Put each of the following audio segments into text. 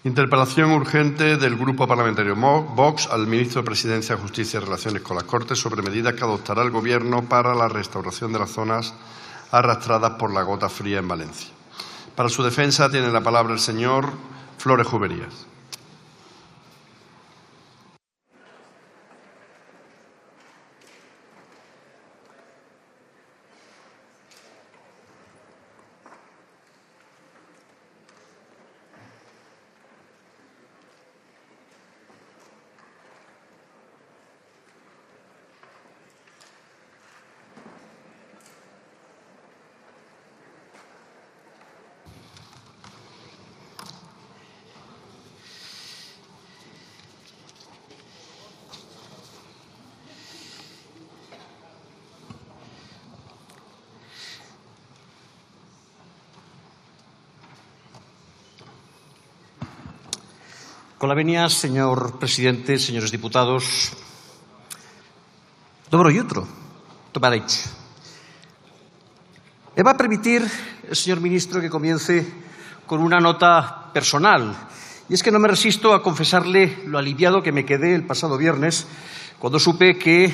Interpelación urgente del Grupo Parlamentario Vox al Ministro de Presidencia, Justicia y Relaciones con las Cortes sobre medidas que adoptará el Gobierno para la restauración de las zonas arrastradas por la gota fría en Valencia. Para su defensa tiene la palabra el señor Flores Juberías. Con la venia, señor presidente, señores diputados, dobro jutro, tomarich. Me va a permitir, señor ministro, que comience con una nota personal. Y es que no me resisto a confesarle lo aliviado que me quedé el pasado viernes cuando supe que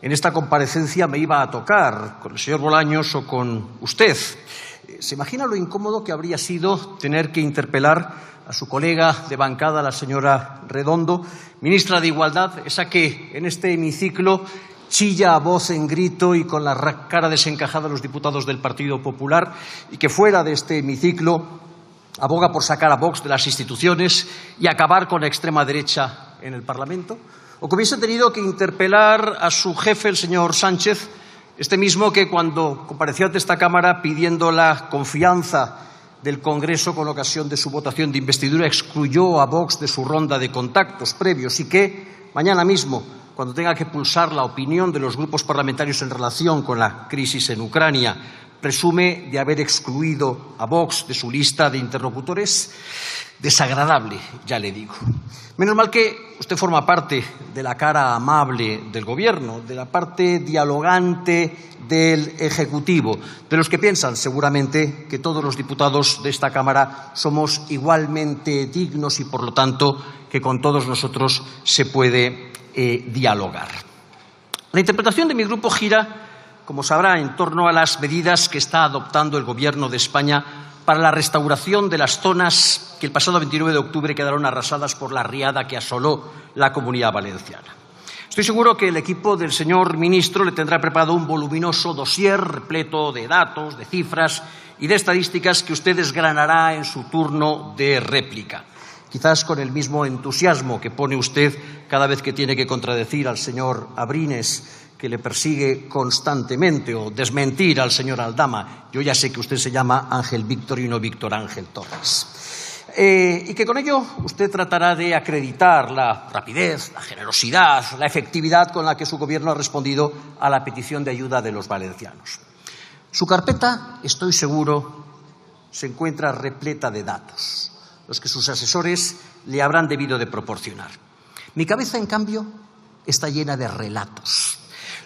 en esta comparecencia me iba a tocar con el señor Bolaños o con usted. ¿Se imagina lo incómodo que habría sido tener que interpelar a su colega de bancada, la señora Redondo, ministra de Igualdad, esa que en este hemiciclo chilla a voz en grito y con la cara desencajada a los diputados del Partido Popular y que fuera de este hemiciclo aboga por sacar a Vox de las instituciones y acabar con la extrema derecha en el Parlamento? ¿O que hubiese tenido que interpelar a su jefe, el señor Sánchez, este mismo que cuando compareció ante esta Cámara pidiendo la confianza del Congreso con ocasión de su votación de investidura excluyó a Vox de su ronda de contactos previos y que mañana mismo, cuando tenga que pulsar la opinión de los grupos parlamentarios en relación con la crisis en Ucrania, presume de haber excluido a Vox de su lista de interlocutores? Desagradable, ya le digo. Menos mal que usted forma parte de la cara amable del Gobierno, de la parte dialogante del Ejecutivo, de los que piensan seguramente que todos los diputados de esta Cámara somos igualmente dignos y, por lo tanto, que con todos nosotros se puede dialogar. La interpretación de mi grupo gira, como sabrá, en torno a las medidas que está adoptando el Gobierno de España para la restauración de las zonas que el pasado 29 de octubre quedaron arrasadas por la riada que asoló la Comunidad Valenciana. Estoy seguro que el equipo del señor ministro le tendrá preparado un voluminoso dossier repleto de datos, de cifras y de estadísticas que usted desgranará en su turno de réplica. Quizás con el mismo entusiasmo que pone usted cada vez que tiene que contradecir al señor Abrines, que le persigue constantemente, o desmentir al señor Aldama. Yo ya sé que usted se llama Ángel Víctor y no Víctor Ángel Torres. Y que con ello usted tratará de acreditar la rapidez, la generosidad, la efectividad con la que su Gobierno ha respondido a la petición de ayuda de los valencianos. Su carpeta, estoy seguro, se encuentra repleta de datos, los que sus asesores le habrán debido de proporcionar. Mi cabeza, en cambio, está llena de relatos,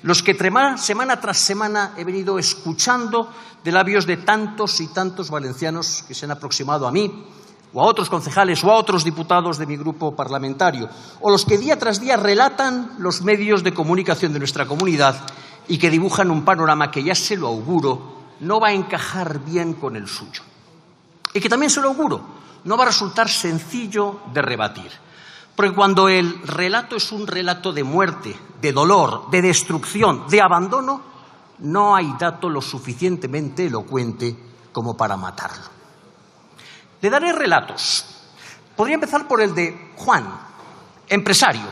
los que semana tras semana he venido escuchando de labios de tantos y tantos valencianos que se han aproximado a mí, o a otros concejales o a otros diputados de mi grupo parlamentario, o los que día tras día relatan los medios de comunicación de nuestra comunidad y que dibujan un panorama que, ya se lo auguro, no va a encajar bien con el suyo. Y que también se lo auguro, no va a resultar sencillo de rebatir. Porque cuando el relato es un relato de muerte, de dolor, de destrucción, de abandono, no hay dato lo suficientemente elocuente como para matarlo. Le daré relatos. Podría empezar por el de Juan, empresario,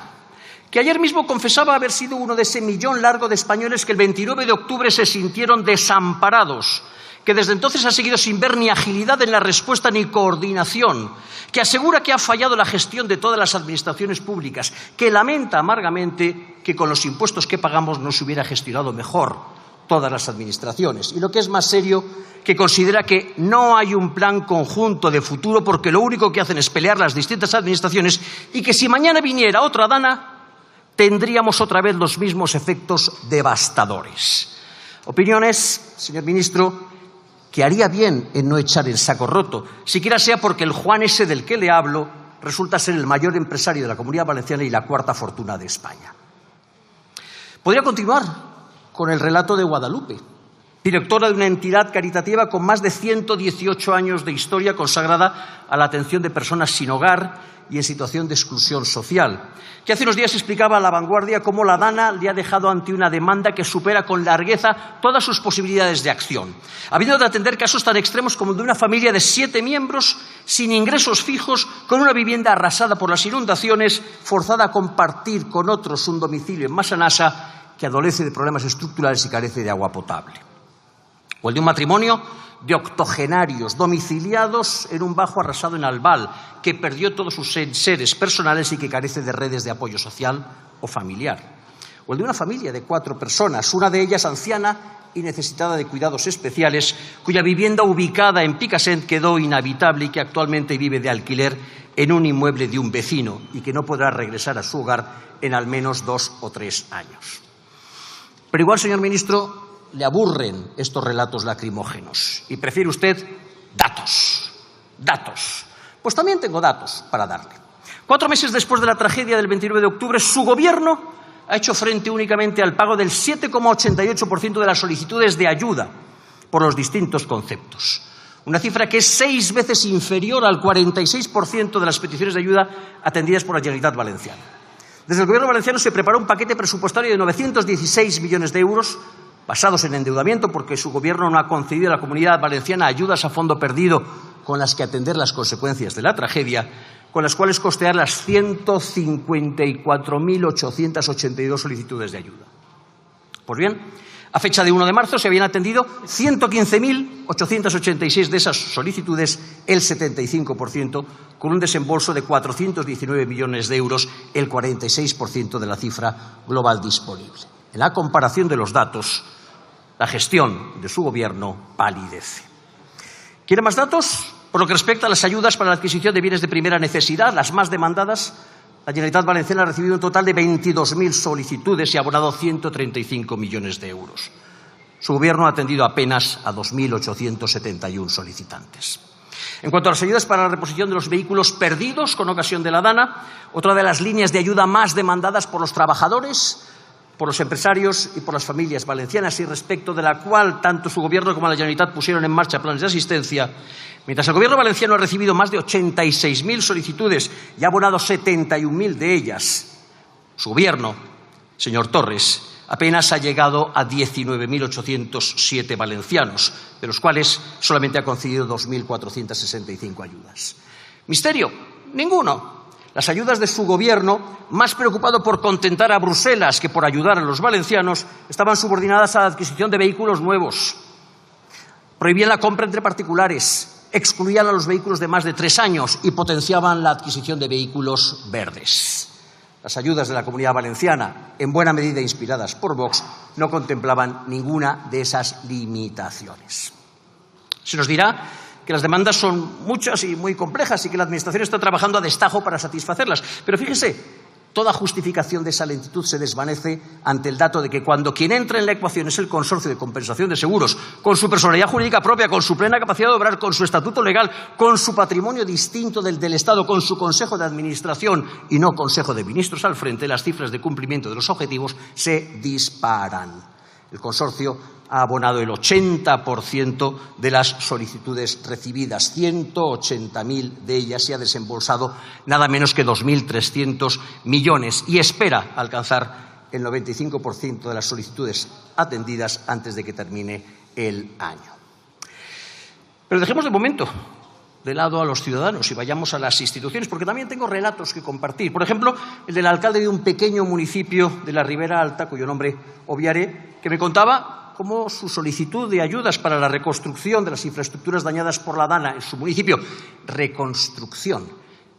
que ayer mismo confesaba haber sido uno de ese millón largo de españoles que el 29 de octubre se sintieron desamparados, que desde entonces ha seguido sin ver ni agilidad en la respuesta ni coordinación, que asegura que ha fallado la gestión de todas las administraciones públicas, que lamenta amargamente que con los impuestos que pagamos no se hubiera gestionado mejor todas las administraciones. Y lo que es más serio, que considera que no hay un plan conjunto de futuro porque lo único que hacen es pelear las distintas administraciones y que si mañana viniera otra dana, tendríamos otra vez los mismos efectos devastadores. Opiniones, señor ministro, que haría bien en no echar en saco roto, siquiera sea porque el Juan ese del que le hablo resulta ser el mayor empresario de la Comunidad Valenciana y la cuarta fortuna de España. Podría continuar con el relato de Guadalupe, directora de una entidad caritativa con más de 118 años de historia consagrada a la atención de personas sin hogar y en situación de exclusión social, que hace unos días explicaba a La Vanguardia cómo la Dana le ha dejado ante una demanda que supera con largueza todas sus posibilidades de acción, habiendo de atender casos tan extremos como el de una familia de 7 miembros sin ingresos fijos, con una vivienda arrasada por las inundaciones, forzada a compartir con otros un domicilio en Massanassa, que adolece de problemas estructurales y carece de agua potable. O el de un matrimonio de octogenarios domiciliados en un bajo arrasado en Albal, que perdió todos sus seres personales y que carece de redes de apoyo social o familiar. O el de una familia de 4 personas, una de ellas anciana y necesitada de cuidados especiales, cuya vivienda ubicada en Picassent quedó inhabitable y que actualmente vive de alquiler en un inmueble de un vecino y que no podrá regresar a su hogar en al menos 2 o 3 años. Pero igual, señor ministro, le aburren estos relatos lacrimógenos y prefiere usted datos. Datos. Pues también tengo datos para darle. 4 meses después de la tragedia del 29 de octubre, su gobierno ha hecho frente únicamente al pago del 7,88% de las solicitudes de ayuda por los distintos conceptos. Una cifra que es 6 veces inferior al 46% de las peticiones de ayuda atendidas por la Generalitat Valenciana. Desde el Gobierno valenciano se preparó un paquete presupuestario de 916 millones de euros basados en endeudamiento, porque su Gobierno no ha concedido a la Comunidad Valenciana ayudas a fondo perdido con las que atender las consecuencias de la tragedia, con las cuales costear las 154.882 solicitudes de ayuda. Pues bien, a fecha de 1 de marzo se habían atendido 115.886 de esas solicitudes, el 75%, con un desembolso de 419 millones de euros, el 46% de la cifra global disponible. En la comparación de los datos, la gestión de su Gobierno palidece. ¿Quiere más datos? Por lo que respecta a las ayudas para la adquisición de bienes de primera necesidad, las más demandadas, la Generalitat Valenciana ha recibido un total de 22.000 solicitudes y ha abonado 135 millones de euros. Su Gobierno ha atendido apenas a 2.871 solicitantes. En cuanto a las ayudas para la reposición de los vehículos perdidos con ocasión de la Dana, otra de las líneas de ayuda más demandadas por los trabajadores, por los empresarios y por las familias valencianas, y respecto de la cual tanto su Gobierno como la Generalitat pusieron en marcha planes de asistencia, mientras el Gobierno valenciano ha recibido más de 86.000 solicitudes y ha abonado 71.000 de ellas, su Gobierno, señor Torres, apenas ha llegado a 19.807 valencianos, de los cuales solamente ha concedido 2.465 ayudas. ¿Misterio? Ninguno. Las ayudas de su Gobierno, más preocupado por contentar a Bruselas que por ayudar a los valencianos, estaban subordinadas a la adquisición de vehículos nuevos. Prohibían la compra entre particulares, excluían a los vehículos de más de 3 años y potenciaban la adquisición de vehículos verdes. Las ayudas de la Comunidad Valenciana, en buena medida inspiradas por Vox, no contemplaban ninguna de esas limitaciones. Se nos dirá que las demandas son muchas y muy complejas y que la Administración está trabajando a destajo para satisfacerlas. Pero fíjese, toda justificación de esa lentitud se desvanece ante el dato de que cuando quien entra en la ecuación es el Consorcio de Compensación de Seguros, con su personalidad jurídica propia, con su plena capacidad de obrar, con su estatuto legal, con su patrimonio distinto del Estado, con su Consejo de Administración y no Consejo de Ministros al frente, las cifras de cumplimiento de los objetivos se disparan. El consorcio ha abonado el 80% de las solicitudes recibidas, 180.000 de ellas, y ha desembolsado nada menos que 2.300 millones y espera alcanzar el 95% de las solicitudes atendidas antes de que termine el año. Pero dejemos de momento de lado a los ciudadanos y vayamos a las instituciones, porque también tengo relatos que compartir. Por ejemplo, el del alcalde de un pequeño municipio de la Ribera Alta, cuyo nombre obviaré, que me contaba cómo su solicitud de ayudas para la reconstrucción de las infraestructuras dañadas por la Dana en su municipio, reconstrucción,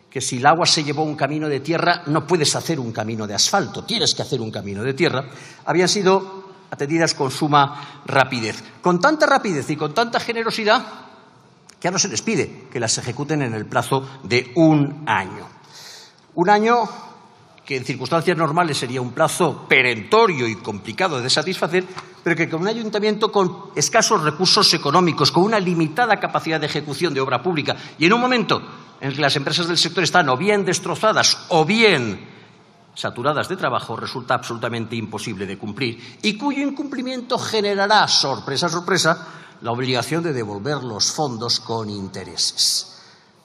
que si el agua se llevó un camino de tierra, no puedes hacer un camino de asfalto, tienes que hacer un camino de tierra, habían sido atendidas con suma rapidez. Con tanta rapidez y con tanta generosidad que ahora se les pide que las ejecuten en el plazo de 1 año. 1 año que en circunstancias normales sería un plazo perentorio y complicado de satisfacer, pero que con un ayuntamiento con escasos recursos económicos, con una limitada capacidad de ejecución de obra pública y en un momento en el que las empresas del sector están o bien destrozadas o bien saturadas de trabajo, resulta absolutamente imposible de cumplir y cuyo incumplimiento generará, sorpresa, sorpresa, la obligación de devolver los fondos con intereses.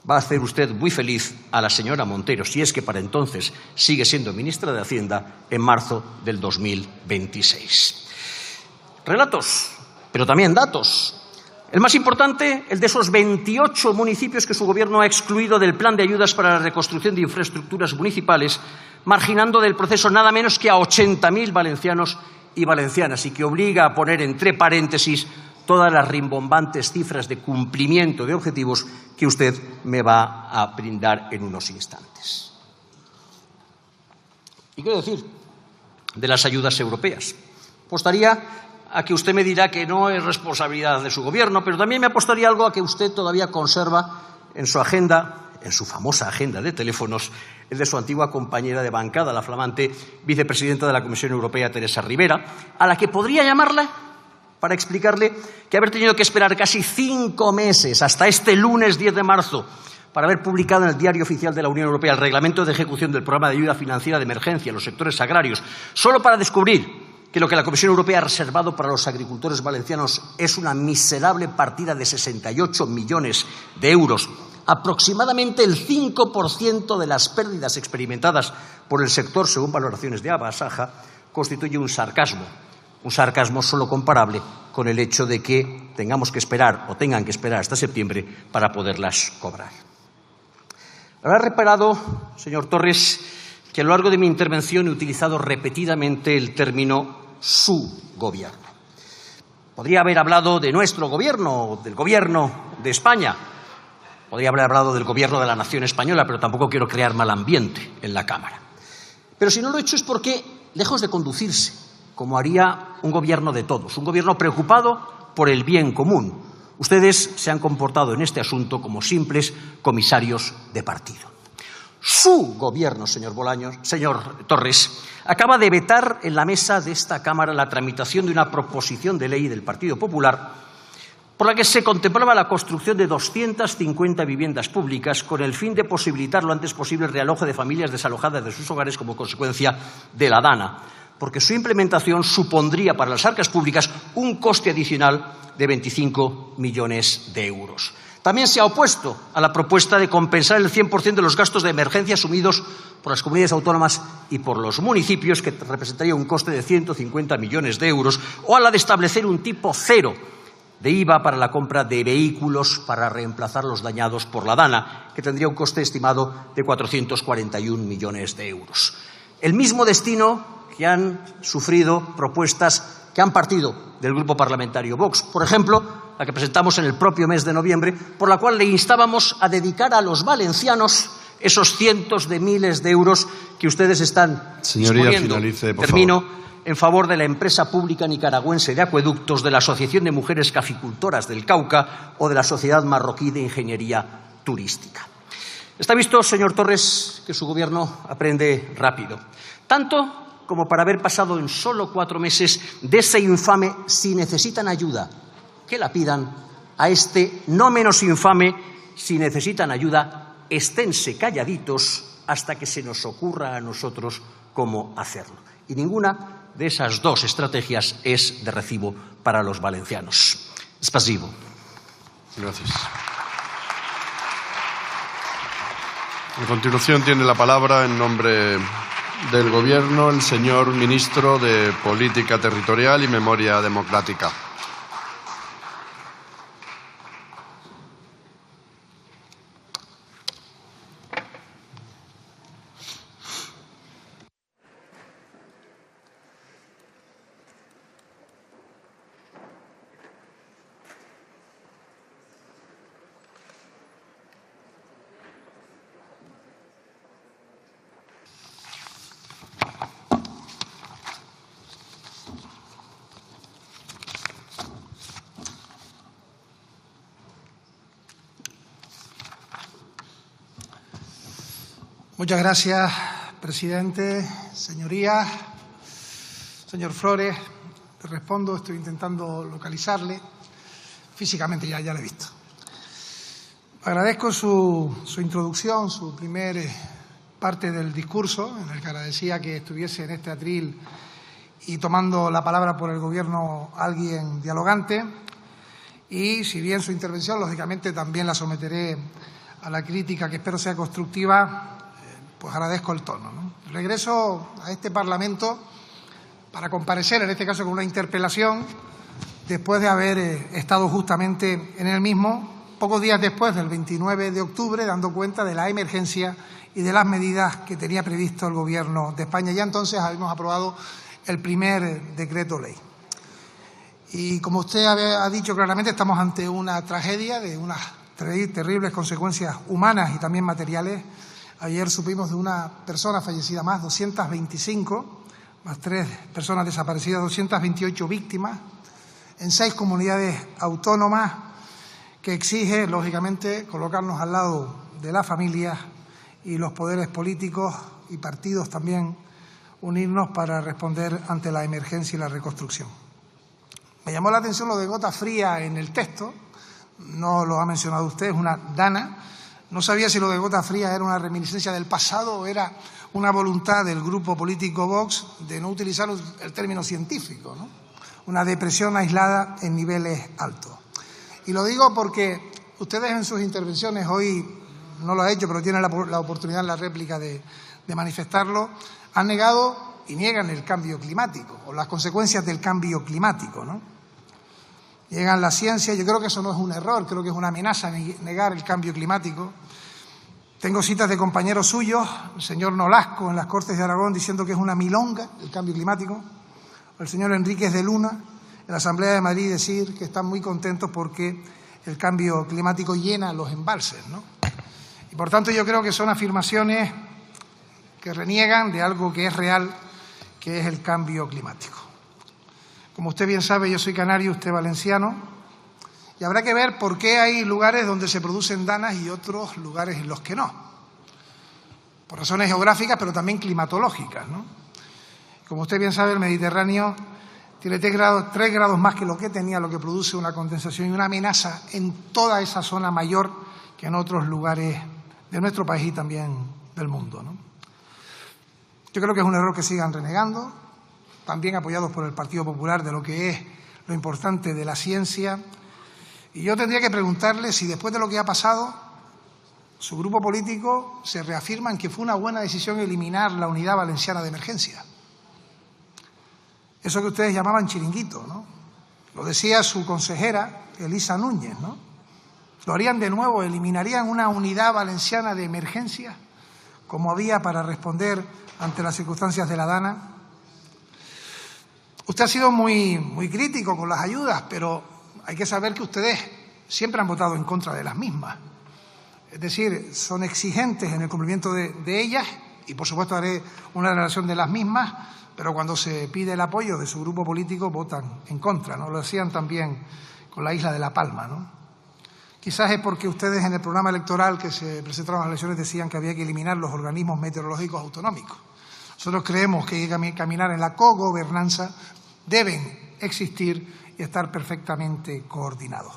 Va a hacer usted muy feliz a la señora Montero, si es que para entonces sigue siendo ministra de Hacienda en marzo del 2026. Relatos, pero también datos. El más importante, el de esos 28 municipios que su Gobierno ha excluido del plan de ayudas para la reconstrucción de infraestructuras municipales, marginando del proceso nada menos que a 80.000 valencianos y valencianas y que obliga a poner entre paréntesis todas las rimbombantes cifras de cumplimiento de objetivos que usted me va a brindar en unos instantes. ¿Y qué decir de las ayudas europeas? Apostaría a que usted me dirá que no es responsabilidad de su Gobierno, pero también me apostaría algo a que usted todavía conserva en su agenda, en su famosa agenda de teléfonos, el de su antigua compañera de bancada, la flamante vicepresidenta de la Comisión Europea, Teresa Rivera, a la que podría llamarla para explicarle que haber tenido que esperar casi 5 meses hasta este lunes 10 de marzo para haber publicado en el Diario Oficial de la Unión Europea el reglamento de ejecución del programa de ayuda financiera de emergencia a los sectores agrarios, solo para descubrir que lo que la Comisión Europea ha reservado para los agricultores valencianos es una miserable partida de 68 millones de euros, aproximadamente el 5% de las pérdidas experimentadas por el sector, según valoraciones de Abasaja, constituye un sarcasmo solo comparable con el hecho de que tengamos que esperar o tengan que esperar hasta septiembre para poderlas cobrar. Habrá reparado, señor Torres, que a lo largo de mi intervención he utilizado repetidamente el término su gobierno. Podría haber hablado de nuestro gobierno, del gobierno de España. Podría haber hablado del gobierno de la nación española, pero tampoco quiero crear mal ambiente en la Cámara. Pero si no lo he hecho es porque, lejos de conducirse como haría un gobierno de todos, un gobierno preocupado por el bien común, ustedes se han comportado en este asunto como simples comisarios de partido. Su gobierno, señor Torres, acaba de vetar en la mesa de esta Cámara la tramitación de una proposición de ley del Partido Popular por la que se contemplaba la construcción de 250 viviendas públicas con el fin de posibilitar lo antes posible el realojo de familias desalojadas de sus hogares como consecuencia de la DANA, porque su implementación supondría para las arcas públicas un coste adicional de 25 millones de euros. También se ha opuesto a la propuesta de compensar el 100% de los gastos de emergencia asumidos por las comunidades autónomas y por los municipios, que representaría un coste de 150 millones de euros, o a la de establecer un tipo cero de IVA para la compra de vehículos para reemplazar los dañados por la DANA, que tendría un coste estimado de 441 millones de euros. El mismo destino que han sufrido propuestas que han partido del Grupo Parlamentario Vox. Por ejemplo, la que presentamos en el propio mes de noviembre, por la cual le instábamos a dedicar a los valencianos esos cientos de miles de euros que ustedes están disponiendo. Finalice, por Termino. favor. En favor de la empresa pública nicaragüense de acueductos, de la Asociación de Mujeres Caficultoras del Cauca o de la Sociedad Marroquí de Ingeniería Turística. Está visto, señor Torres, que su Gobierno aprende rápido. Tanto como para haber pasado en solo 4 meses de ese infame "si necesitan ayuda, que la pidan", a este no menos infame "si necesitan ayuda, esténse calladitos hasta que se nos ocurra a nosotros cómo hacerlo". Y ninguna de esas dos estrategias es de recibo para los valencianos. Spasibo. Gracias. A continuación tiene la palabra en nombre del Gobierno el señor Ministro de Política Territorial y Memoria Democrática. Muchas gracias, presidente, señorías, señor Flores, le respondo, estoy intentando localizarle. Físicamente ya le he visto. Agradezco su introducción, su primer parte del discurso, en el que agradecía que estuviese en este atril y tomando la palabra por el Gobierno alguien dialogante. Y si bien su intervención, lógicamente, también la someteré a la crítica que espero sea constructiva, pues agradezco el tono, ¿no? Regreso a este Parlamento para comparecer, en este caso con una interpelación, después de haber estado justamente en el mismo, pocos días después del 29 de octubre, dando cuenta de la emergencia y de las medidas que tenía previsto el Gobierno de España. Ya entonces habíamos aprobado el primer decreto ley. Y como usted ha dicho claramente, estamos ante una tragedia de unas terribles consecuencias humanas y también materiales. Ayer supimos de una persona fallecida más, 225, más 3 personas desaparecidas, 228 víctimas en 6 comunidades autónomas, que exige, lógicamente, colocarnos al lado de las familias y los poderes políticos y partidos también, unirnos para responder ante la emergencia y la reconstrucción. Me llamó la atención lo de gota fría en el texto, no lo ha mencionado usted, es una dana. No sabía si lo de gota fría era una reminiscencia del pasado o era una voluntad del grupo político Vox de no utilizar el término científico, ¿no? Una depresión aislada en niveles altos. Y lo digo porque ustedes en sus intervenciones, hoy no lo ha hecho, pero tienen la oportunidad en la réplica de manifestarlo, han negado y niegan el cambio climático o las consecuencias del cambio climático, ¿no? Niegan la ciencia. Yo creo que eso no es un error, creo que es una amenaza negar el cambio climático. Tengo citas de compañeros suyos, el señor Nolasco en las Cortes de Aragón diciendo que es una milonga el cambio climático, o el señor Enríquez de Luna en la Asamblea de Madrid decir que están muy contentos porque el cambio climático llena los embalses, ¿no? Y por tanto yo creo que son afirmaciones que reniegan de algo que es real, que es el cambio climático. Como usted bien sabe, yo soy canario, usted valenciano, y habrá que ver por qué hay lugares donde se producen danas y otros lugares en los que no. Por razones geográficas, pero también climatológicas, ¿no? Como usted bien sabe, el Mediterráneo tiene 3 grados más que lo que tenía, lo que produce una condensación y una amenaza en toda esa zona mayor que en otros lugares de nuestro país y también del mundo, ¿no? Yo creo que es un error que sigan renegando, también apoyados por el Partido Popular, de lo que es lo importante de la ciencia. Y yo tendría que preguntarle si después de lo que ha pasado, su grupo político se reafirma en que fue una buena decisión eliminar la Unidad Valenciana de Emergencia. Eso que ustedes llamaban chiringuito, ¿no? Lo decía su consejera, Elisa Núñez, ¿no? ¿Lo harían de nuevo? ¿Eliminarían una Unidad Valenciana de Emergencia como había para responder ante las circunstancias de la dana? Usted ha sido muy crítico con las ayudas, pero hay que saber que ustedes siempre han votado en contra de las mismas. Es decir, son exigentes en el cumplimiento de ellas y, por supuesto, haré una relación de las mismas, pero cuando se pide el apoyo de su grupo político votan en contra, ¿no? Lo hacían también con la isla de La Palma, ¿no? Quizás es porque ustedes en el programa electoral que se presentaron a las elecciones decían que había que eliminar los organismos meteorológicos autonómicos. Nosotros creemos que hay que caminar en la cogobernanza, deben existir y estar perfectamente coordinados.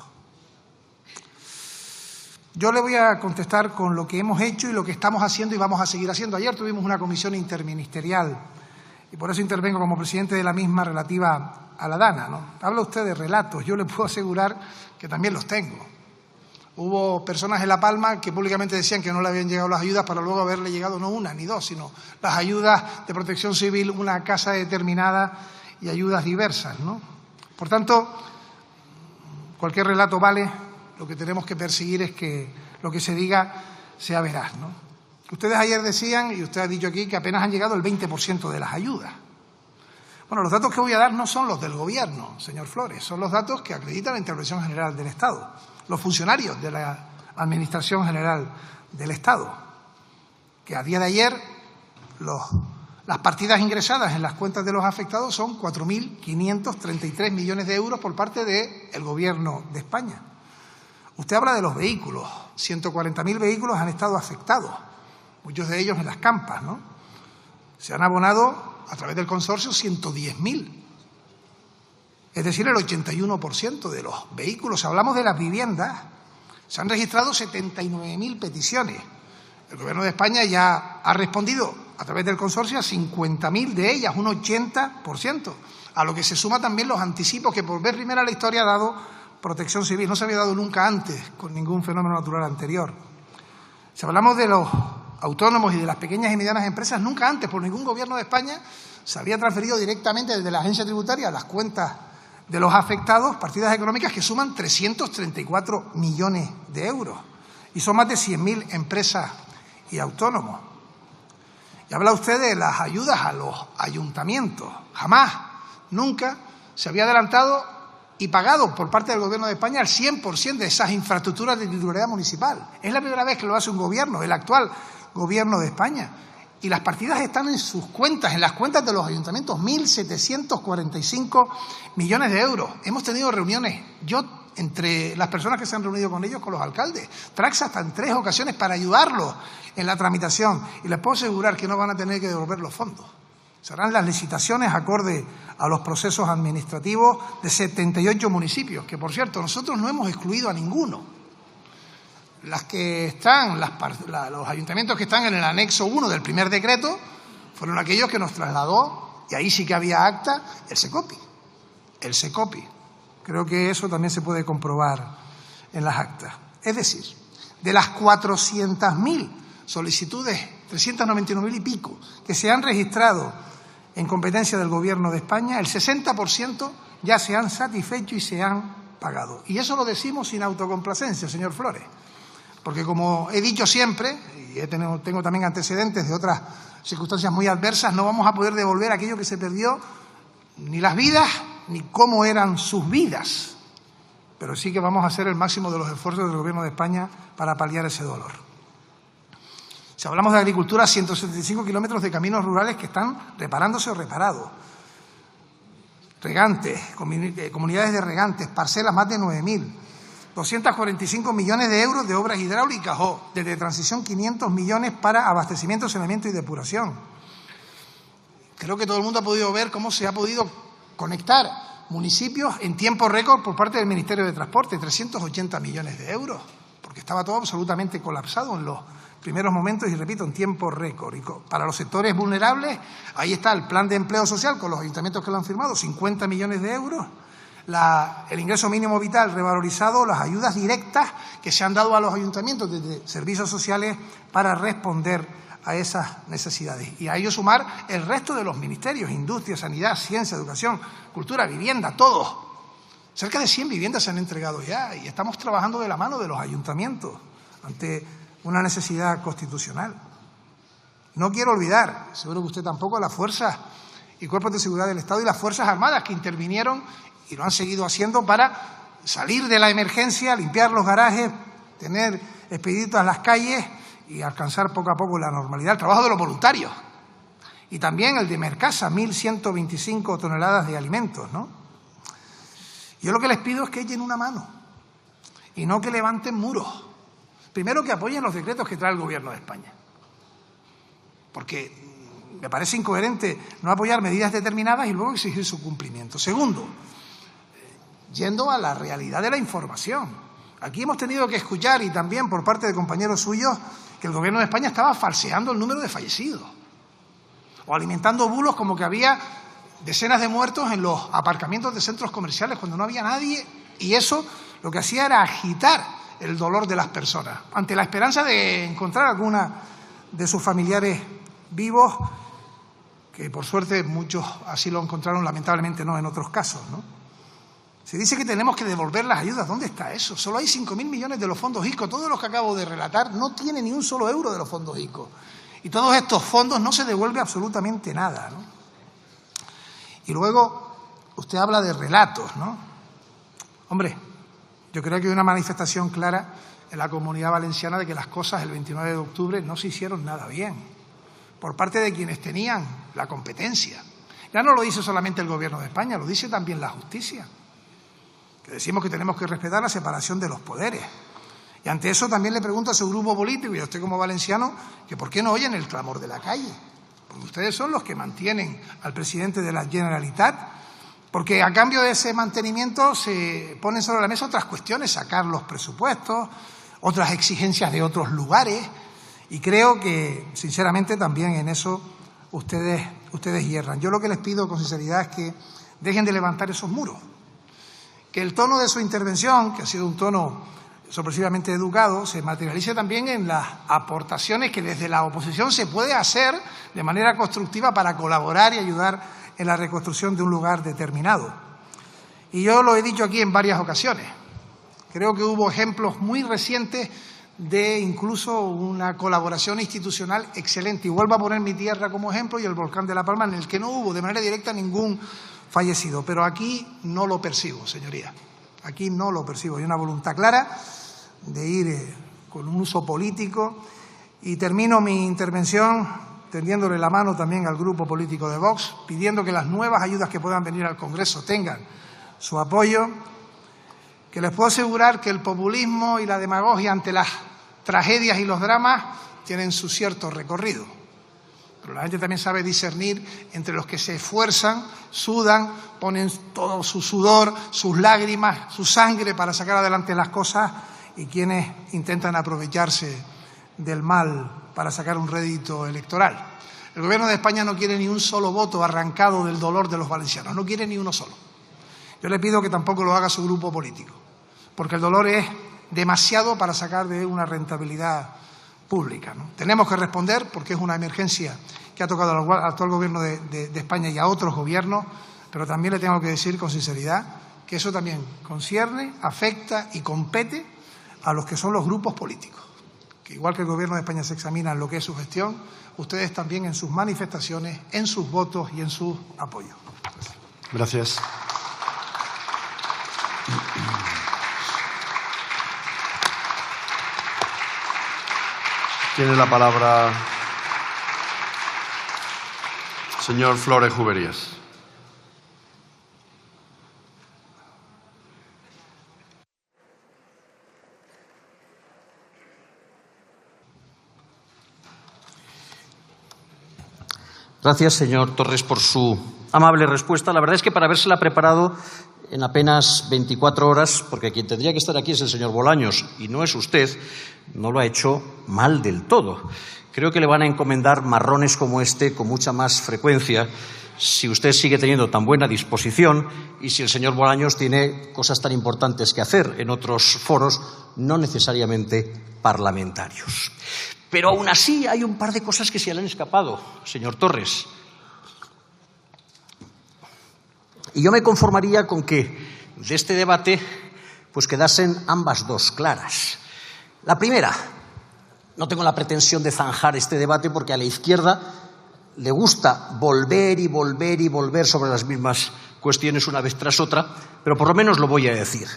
Yo le voy a contestar con lo que hemos hecho y lo que estamos haciendo y vamos a seguir haciendo. Ayer tuvimos una comisión interministerial y por eso intervengo como presidente de la misma relativa a la dana, ¿no? Habla usted de relatos, yo le puedo asegurar que también los tengo. Hubo personas en La Palma que públicamente decían que no le habían llegado las ayudas para luego haberle llegado no una ni dos, sino las ayudas de protección civil, una casa determinada y ayudas diversas, ¿no? Por tanto, cualquier relato vale. Lo que tenemos que perseguir es que lo que se diga sea veraz, ¿no? Ustedes ayer decían, y usted ha dicho aquí, que apenas han llegado el 20% de las ayudas. Bueno, los datos que voy a dar no son los del Gobierno, señor Flores, son los datos que acredita la Intervención General del Estado, los funcionarios de la Administración General del Estado, que a día de ayer las partidas ingresadas en las cuentas de los afectados son 4.533 millones de euros por parte del Gobierno de España. Usted habla de los vehículos, 140.000 vehículos han estado afectados, muchos de ellos en las campas, ¿no? Se han abonado a través del consorcio 110.000. Es decir, el 81% de los vehículos. Si hablamos de las viviendas, se han registrado 79.000 peticiones. El Gobierno de España ya ha respondido a través del consorcio a 50.000 de ellas, un 80%, a lo que se suma también los anticipos que por vez primera en la historia ha dado Protección Civil. No se había dado nunca antes con ningún fenómeno natural anterior. Si hablamos de los autónomos y de las pequeñas y medianas empresas, nunca antes por ningún Gobierno de España se había transferido directamente desde la agencia tributaria a las cuentas de los afectados partidas económicas que suman 334 millones de euros. Y son más de 100.000 empresas y autónomos. Y habla usted de las ayudas a los ayuntamientos. Jamás, nunca se había adelantado y pagado por parte del Gobierno de España el 100% de esas infraestructuras de titularidad municipal. Es la primera vez que lo hace un gobierno, el actual Gobierno de España. Y las partidas están en sus cuentas, en las cuentas de los ayuntamientos, 1.745 millones de euros. Hemos tenido reuniones, yo entre las personas que se han reunido con ellos, con los alcaldes, Trax hasta en 3 ocasiones para ayudarlos en la tramitación. Y les puedo asegurar que no van a tener que devolver los fondos. Serán las licitaciones acorde a los procesos administrativos de 78 municipios, que por cierto nosotros no hemos excluido a ninguno. Las que están, los ayuntamientos que están en el anexo 1 del primer decreto fueron aquellos que nos trasladó, y ahí sí que había acta, el Secopi. El Secopi. Creo que eso también se puede comprobar en las actas. Es decir, de las 400.000 solicitudes, 399.000 y pico, que se han registrado en competencia del Gobierno de España, el 60% ya se han satisfecho y se han pagado. Y eso lo decimos sin autocomplacencia, señor Flores. Porque, como he dicho siempre, y tengo también antecedentes de otras circunstancias muy adversas, no vamos a poder devolver aquello que se perdió, ni las vidas, ni cómo eran sus vidas. Pero sí que vamos a hacer el máximo de los esfuerzos del Gobierno de España para paliar ese dolor. Si hablamos de agricultura, 175 kilómetros de caminos rurales que están reparándose o reparados. Regantes, comunidades de regantes, parcelas más de 9.000. 245 millones de euros de obras hidráulicas o desde transición 500 millones para abastecimiento, saneamiento y depuración. Creo que todo el mundo ha podido ver cómo se ha podido conectar municipios en tiempo récord por parte del Ministerio de Transporte, 380 millones de euros, porque estaba todo absolutamente colapsado en los primeros momentos y, repito, en tiempo récord. Y para los sectores vulnerables, ahí está el plan de empleo social con los ayuntamientos que lo han firmado, 50 millones de euros. El ingreso mínimo vital revalorizado, las ayudas directas que se han dado a los ayuntamientos desde servicios sociales para responder a esas necesidades. Y a ello sumar el resto de los ministerios, industria, sanidad, ciencia, educación, cultura, vivienda, todos. Cerca de 100 viviendas se han entregado ya y estamos trabajando de la mano de los ayuntamientos ante una necesidad constitucional. No quiero olvidar, seguro que usted tampoco, las fuerzas y cuerpos de seguridad del Estado y las Fuerzas Armadas que intervinieron y lo han seguido haciendo para salir de la emergencia, limpiar los garajes, tener expeditos en las calles y alcanzar poco a poco la normalidad. El trabajo de los voluntarios y también el de Mercasa, 1.125 toneladas de alimentos, ¿no? Yo lo que les pido es que echen una mano y no que levanten muros. Primero, que apoyen los decretos que trae el Gobierno de España, porque me parece incoherente no apoyar medidas determinadas y luego exigir su cumplimiento. Segundo, yendo a la realidad de la información. Aquí hemos tenido que escuchar, y también por parte de compañeros suyos, que el Gobierno de España estaba falseando el número de fallecidos o alimentando bulos como que había decenas de muertos en los aparcamientos de centros comerciales cuando no había nadie, y eso lo que hacía era agitar el dolor de las personas ante la esperanza de encontrar alguna de sus familiares vivos, que por suerte muchos así lo encontraron, lamentablemente no en otros casos, ¿no? Se dice que tenemos que devolver las ayudas. ¿Dónde está eso? Solo hay 5.000 millones de los fondos ICO. Todos los que acabo de relatar no tienen ni un solo euro de los fondos ICO. Y todos estos fondos no se devuelve absolutamente nada, ¿no? Y luego usted habla de relatos, ¿no? Hombre, yo creo que hay una manifestación clara en la Comunidad Valenciana de que las cosas el 29 de octubre no se hicieron nada bien por parte de quienes tenían la competencia. Ya no lo dice solamente el Gobierno de España, lo dice también la justicia, que decimos que tenemos que respetar la separación de los poderes. Y ante eso también le pregunto a su grupo político y a usted como valenciano que por qué no oyen el clamor de la calle, Ustedes son los que mantienen al presidente de la Generalitat, porque a cambio de ese mantenimiento se ponen sobre la mesa otras cuestiones, sacar los presupuestos, otras exigencias de otros lugares, y creo que, sinceramente, también en eso ustedes hierran. Yo lo que les pido con sinceridad es que dejen de levantar esos muros, que el tono de su intervención, que ha sido un tono sorpresivamente educado, se materialice también en las aportaciones que desde la oposición se puede hacer de manera constructiva para colaborar y ayudar en la reconstrucción de un lugar determinado. Y yo lo he dicho aquí en varias ocasiones. Creo que hubo ejemplos muy recientes de incluso una colaboración institucional excelente. Y vuelvo a poner mi tierra como ejemplo y el volcán de La Palma, en el que no hubo de manera directa ningún fallecido. Pero aquí no lo percibo, señoría. Aquí no lo percibo. Hay una voluntad clara de ir con un uso político. Y termino mi intervención tendiéndole la mano también al grupo político de Vox, pidiendo que las nuevas ayudas que puedan venir al Congreso tengan su apoyo, que les puedo asegurar que el populismo y la demagogia ante las tragedias y los dramas tienen su cierto recorrido. Pero la gente también sabe discernir entre los que se esfuerzan, sudan, ponen todo su sudor, sus lágrimas, su sangre para sacar adelante las cosas, y quienes intentan aprovecharse del mal para sacar un rédito electoral. El Gobierno de España no quiere ni un solo voto arrancado del dolor de los valencianos, no quiere ni uno solo. Yo le pido que tampoco lo haga su grupo político, porque el dolor es demasiado para sacar de una rentabilidad pública, ¿no? Tenemos que responder porque es una emergencia que ha tocado al actual Gobierno de España y a otros gobiernos, pero también le tengo que decir con sinceridad que eso también concierne, afecta y compete a los que son los grupos políticos. Que igual que el Gobierno de España se examina en lo que es su gestión, ustedes también en sus manifestaciones, en sus votos y en sus apoyos. Gracias. Tiene la palabra señor Flores Juberías. Gracias, señor Torres, por su amable respuesta. La verdad es que para habérsela preparado en apenas 24 horas, porque quien tendría que estar aquí es el señor Bolaños y no es usted, no lo ha hecho mal del todo. Creo que le van a encomendar marrones como este con mucha más frecuencia si usted sigue teniendo tan buena disposición y si el señor Bolaños tiene cosas tan importantes que hacer en otros foros, no necesariamente parlamentarios. Pero aún así hay un par de cosas que se le han escapado, señor Torres. Y yo me conformaría con que de este debate pues quedasen ambas dos claras. La primera, no tengo la pretensión de zanjar este debate porque a la izquierda le gusta volver y volver y volver sobre las mismas cuestiones una vez tras otra, pero por lo menos lo voy a decir.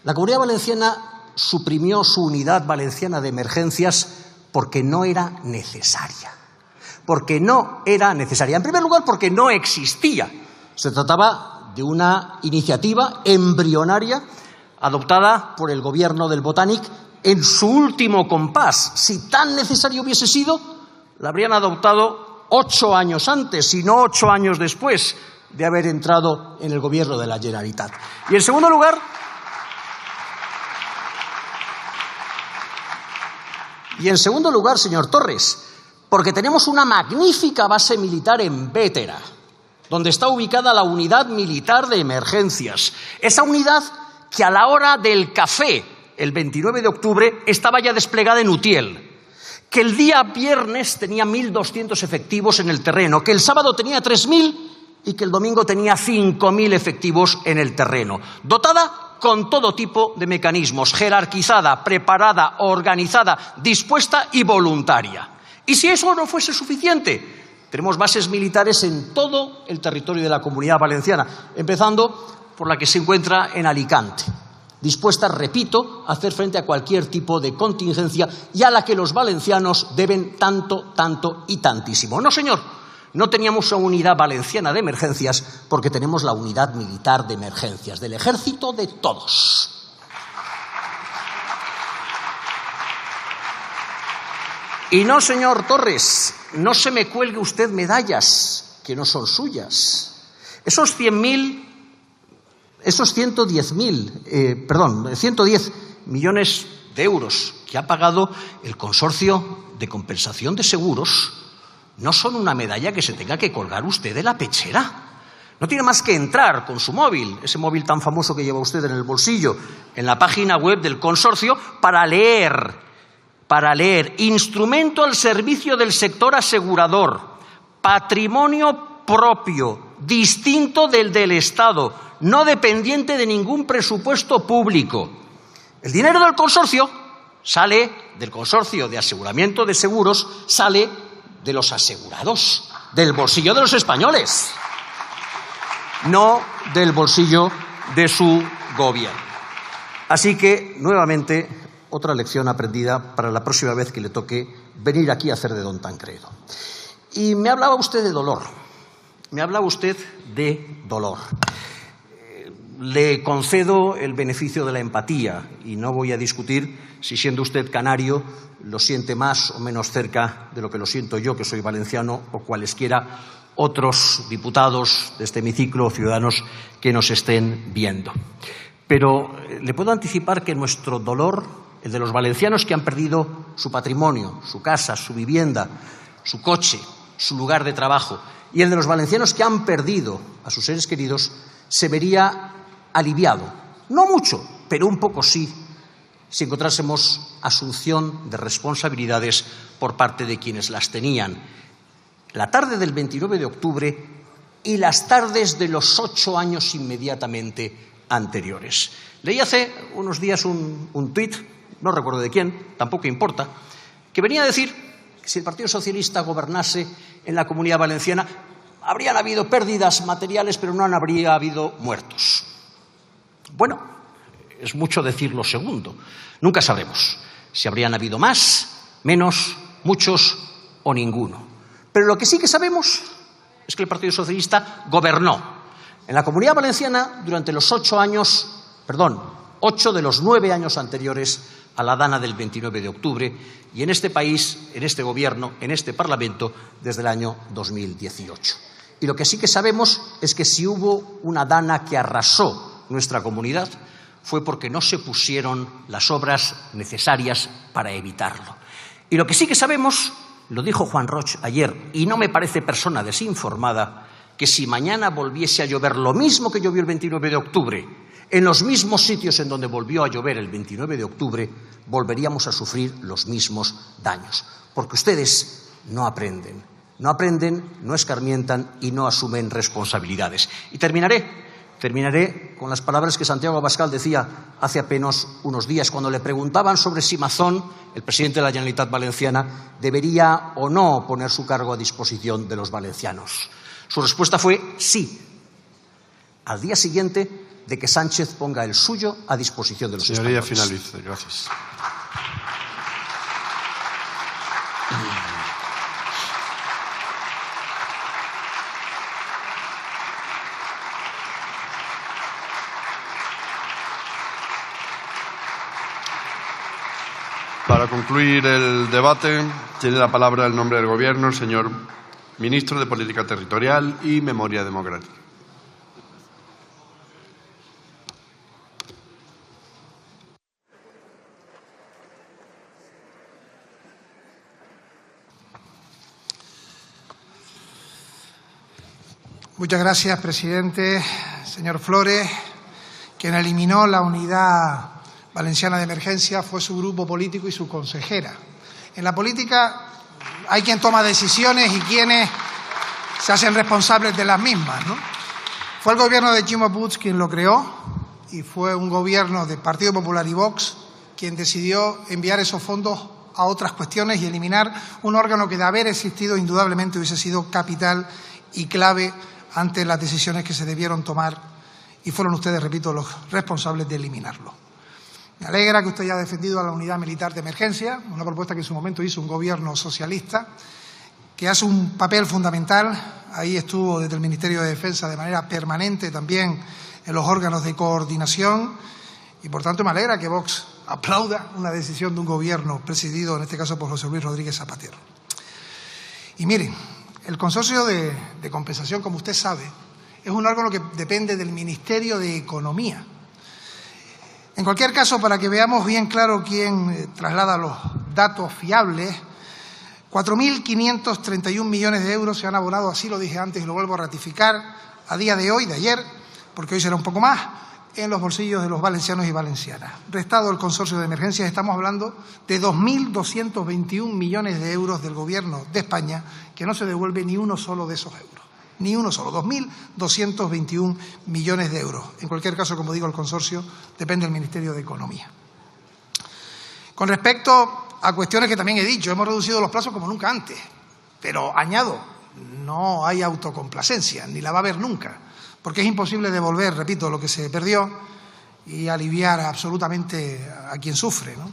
La Comunidad Valenciana suprimió su unidad valenciana de emergencias porque no era necesaria. Porque no era necesaria. En primer lugar, porque no existía. Se trataba de una iniciativa embrionaria adoptada por el Gobierno del Botànic en su último compás. Si tan necesario hubiese sido, la habrían adoptado 8 años antes, y no 8 años después de haber entrado en el Gobierno de la Generalitat. Y en segundo lugar, señor Torres, porque tenemos una magnífica base militar en Bétera, donde está ubicada la unidad militar de emergencias. Esa unidad que a la hora del café, el 29 de octubre, estaba ya desplegada en Utiel, que el día viernes tenía 1.200 efectivos en el terreno, que el sábado tenía 3.000 y que el domingo tenía 5.000 efectivos en el terreno, dotada con todo tipo de mecanismos, jerarquizada, preparada, organizada, dispuesta y voluntaria. Y si eso no fuese suficiente, tenemos bases militares en todo el territorio de la Comunidad Valenciana, empezando por la que se encuentra en Alicante, dispuesta, repito, a hacer frente a cualquier tipo de contingencia y a la que los valencianos deben tanto, tanto y tantísimo. No, señor, no teníamos una unidad valenciana de emergencias porque tenemos la unidad militar de emergencias, del ejército de todos. Y no, señor Torres, no se me cuelgue usted medallas que no son suyas. Esos 110 millones de euros que ha pagado el Consorcio de Compensación de Seguros no son una medalla que se tenga que colgar usted de la pechera. No tiene más que entrar con su móvil, ese móvil tan famoso que lleva usted en el bolsillo, en la página web del consorcio, para leer, instrumento al servicio del sector asegurador, patrimonio propio, distinto del Estado, no dependiente de ningún presupuesto público. El dinero del consorcio sale del Consorcio de Aseguramiento de Seguros, sale de los asegurados, del bolsillo de los españoles, no del bolsillo de su gobierno. Así que, nuevamente, otra lección aprendida para la próxima vez que le toque venir aquí a hacer de don Tancredo. Y me hablaba usted de dolor. Le concedo el beneficio de la empatía y no voy a discutir si, siendo usted canario, lo siente más o menos cerca de lo que lo siento yo, que soy valenciano, o cualesquiera otros diputados de este hemiciclo o ciudadanos que nos estén viendo. Pero le puedo anticipar que nuestro dolor, el de los valencianos que han perdido su patrimonio, su casa, su vivienda, su coche, su lugar de trabajo, y el de los valencianos que han perdido a sus seres queridos, se vería aliviado. No mucho, pero un poco sí, si encontrásemos asunción de responsabilidades por parte de quienes las tenían. La tarde del 29 de octubre y las tardes de los 8 años inmediatamente anteriores. Leí hace unos días un tuit, no recuerdo de quién, tampoco importa, que venía a decir que si el Partido Socialista gobernase en la Comunidad Valenciana habrían habido pérdidas materiales, pero no habría habido muertos. Bueno, es mucho decir lo segundo. Nunca sabremos si habrían habido más, menos, muchos o ninguno. Pero lo que sí que sabemos es que el Partido Socialista gobernó en la Comunidad Valenciana durante los 8 de los 9 años anteriores a la dana del 29 de octubre y en este país, en este Gobierno, en este Parlamento, desde el año 2018. Y lo que sí que sabemos es que si hubo una dana que arrasó nuestra comunidad fue porque no se pusieron las obras necesarias para evitarlo. Y lo que sí que sabemos, lo dijo Juan Roch ayer, y no me parece persona desinformada, que si mañana volviese a llover lo mismo que llovió el 29 de octubre, en los mismos sitios en donde volvió a llover el 29 de octubre, volveríamos a sufrir los mismos daños. Porque ustedes no aprenden, no escarmientan y no asumen responsabilidades. Y terminaré con las palabras que Santiago Abascal decía hace apenas unos días cuando le preguntaban sobre si Mazón, el presidente de la Generalitat Valenciana, debería o no poner su cargo a disposición de los valencianos. Su respuesta fue sí, al día siguiente de que Sánchez ponga el suyo a disposición de los españoles. Señoría, finalice. Gracias. Para concluir el debate, tiene la palabra en nombre del Gobierno el señor Ministro de Política Territorial y Memoria Democrática. Muchas gracias, presidente. Señor Flores, quien eliminó la unidad valenciana de emergencia fue su grupo político y su consejera. En la política hay quien toma decisiones y quienes se hacen responsables de las mismas, ¿no? Fue el gobierno de Chimo Puig quien lo creó y fue un gobierno del Partido Popular y Vox quien decidió enviar esos fondos a otras cuestiones y eliminar un órgano que de haber existido indudablemente hubiese sido capital y clave ante las decisiones que se debieron tomar y fueron ustedes, repito, los responsables de eliminarlo. Me alegra que usted haya defendido a la unidad militar de emergencia, una propuesta que en su momento hizo un gobierno socialista, que hace un papel fundamental. Ahí estuvo desde el Ministerio de Defensa de manera permanente también en los órganos de coordinación y, por tanto, me alegra que Vox aplauda una decisión de un gobierno presidido, en este caso, por José Luis Rodríguez Zapatero. Y miren, el consorcio de compensación, como usted sabe, es un órgano que depende del Ministerio de Economía. En cualquier caso, para que veamos bien claro quién traslada los datos fiables, 4.531 millones de euros se han abonado, así lo dije antes y lo vuelvo a ratificar, a día de hoy, de ayer, porque hoy será un poco más, en los bolsillos de los valencianos y valencianas. Restado el consorcio de emergencias, estamos hablando de 2.221 millones de euros del Gobierno de España, que no se devuelve ni uno solo de esos euros. Ni uno solo, 2.221 millones de euros. En cualquier caso, como digo, el consorcio depende del Ministerio de Economía. Con respecto a cuestiones que también he dicho, hemos reducido los plazos como nunca antes, pero añado, no hay autocomplacencia, ni la va a haber nunca, porque es imposible devolver, repito, lo que se perdió y aliviar absolutamente a quien sufre, ¿no?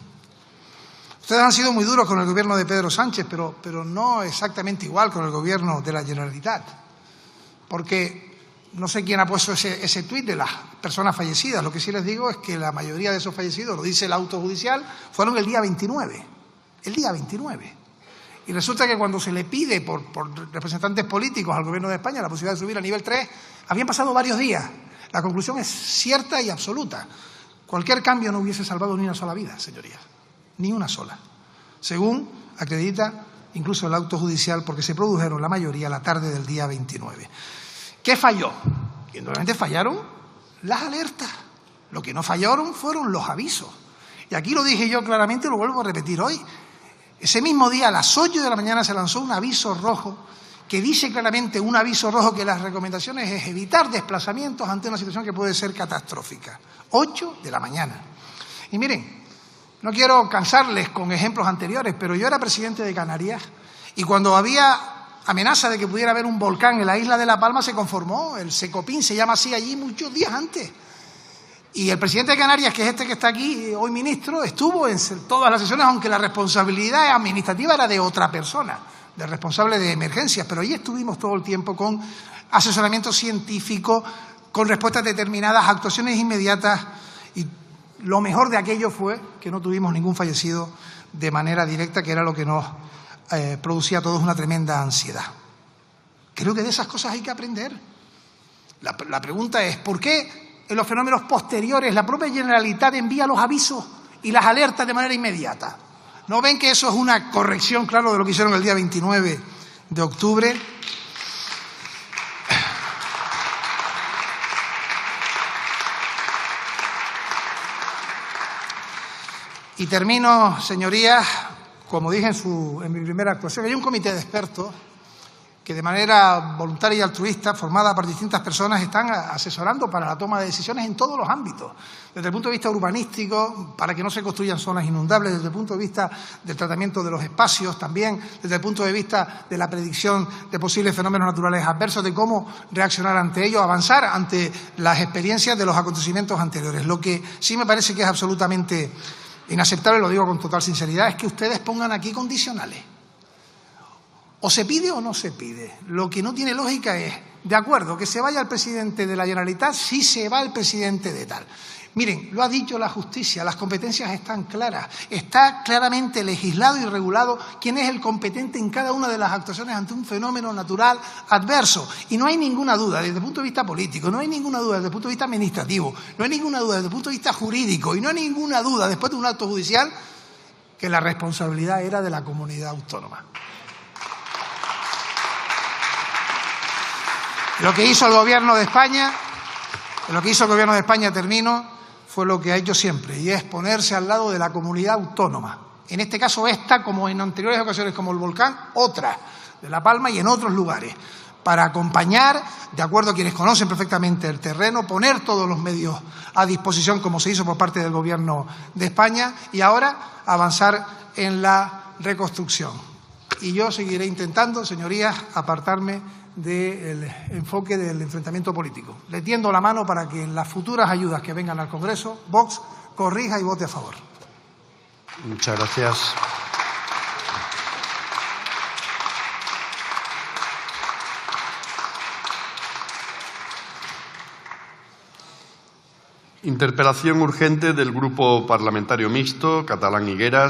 Ustedes han sido muy duros con el gobierno de Pedro Sánchez, pero no exactamente igual con el gobierno de la Generalitat, porque no sé quién ha puesto ese tuit de las personas fallecidas. Lo que sí les digo es que la mayoría de esos fallecidos, lo dice el auto judicial, fueron el día 29. El día 29. Y resulta que cuando se le pide por representantes políticos al Gobierno de España la posibilidad de subir a nivel 3, habían pasado varios días. La conclusión es cierta y absoluta. Cualquier cambio no hubiese salvado ni una sola vida, señorías. Ni una sola. Según acredita incluso el auto judicial, porque se produjeron la mayoría la tarde del día 29. ¿Qué falló? Indudablemente fallaron las alertas. Lo que no fallaron fueron los avisos. Y aquí lo dije yo claramente y lo vuelvo a repetir hoy. Ese mismo día, a las 8 de la mañana, se lanzó un aviso rojo que dice claramente, un aviso rojo, que las recomendaciones es evitar desplazamientos ante una situación que puede ser catastrófica. 8 de la mañana. Y miren, no quiero cansarles con ejemplos anteriores, pero yo era presidente de Canarias y cuando había amenaza de que pudiera haber un volcán en la isla de La Palma se conformó. El Secopin se llama así allí muchos días antes. Y el presidente de Canarias, que es este que está aquí, hoy ministro, estuvo en todas las sesiones, aunque la responsabilidad administrativa era de otra persona, del responsable de emergencias. Pero allí estuvimos todo el tiempo con asesoramiento científico, con respuestas determinadas, actuaciones inmediatas. Y lo mejor de aquello fue que no tuvimos ningún fallecido de manera directa, que era lo que nos producía a todos una tremenda ansiedad. Creo que de esas cosas hay que aprender. La pregunta es, ¿por qué en los fenómenos posteriores la propia Generalitat envía los avisos y las alertas de manera inmediata? ¿No ven que eso es una corrección, claro, de lo que hicieron el día 29 de octubre? Y termino, señorías, como dije en mi primera actuación, hay un comité de expertos que de manera voluntaria y altruista, formada por distintas personas, están asesorando para la toma de decisiones en todos los ámbitos. Desde el punto de vista urbanístico, para que no se construyan zonas inundables, desde el punto de vista del tratamiento de los espacios, también desde el punto de vista de la predicción de posibles fenómenos naturales adversos, de cómo reaccionar ante ellos, avanzar ante las experiencias de los acontecimientos anteriores. Lo que sí me parece que es absolutamente inaceptable, lo digo con total sinceridad, es que ustedes pongan aquí condicionales. O se pide o no se pide. Lo que no tiene lógica es, de acuerdo, que se vaya el presidente de la Generalitat si se va el presidente de tal. Miren, lo ha dicho la justicia, las competencias están claras. Está claramente legislado y regulado quién es el competente en cada una de las actuaciones ante un fenómeno natural adverso. Y no hay ninguna duda desde el punto de vista político, no hay ninguna duda desde el punto de vista administrativo, no hay ninguna duda desde el punto de vista jurídico y no hay ninguna duda después de un acto judicial que la responsabilidad era de la comunidad autónoma. Lo que hizo el Gobierno de España, termino, fue lo que ha hecho siempre, y es ponerse al lado de la comunidad autónoma. En este caso esta, como en anteriores ocasiones, como el volcán, otra, de La Palma y en otros lugares, para acompañar, de acuerdo a quienes conocen perfectamente el terreno, poner todos los medios a disposición, como se hizo por parte del Gobierno de España, y ahora avanzar en la reconstrucción. Y yo seguiré intentando, señorías, apartarme del enfoque del enfrentamiento político. Le tiendo la mano para que en las futuras ayudas que vengan al Congreso, Vox corrija y vote a favor. Muchas gracias. Interpelación urgente del Grupo Parlamentario Mixto, Catalán Higueras.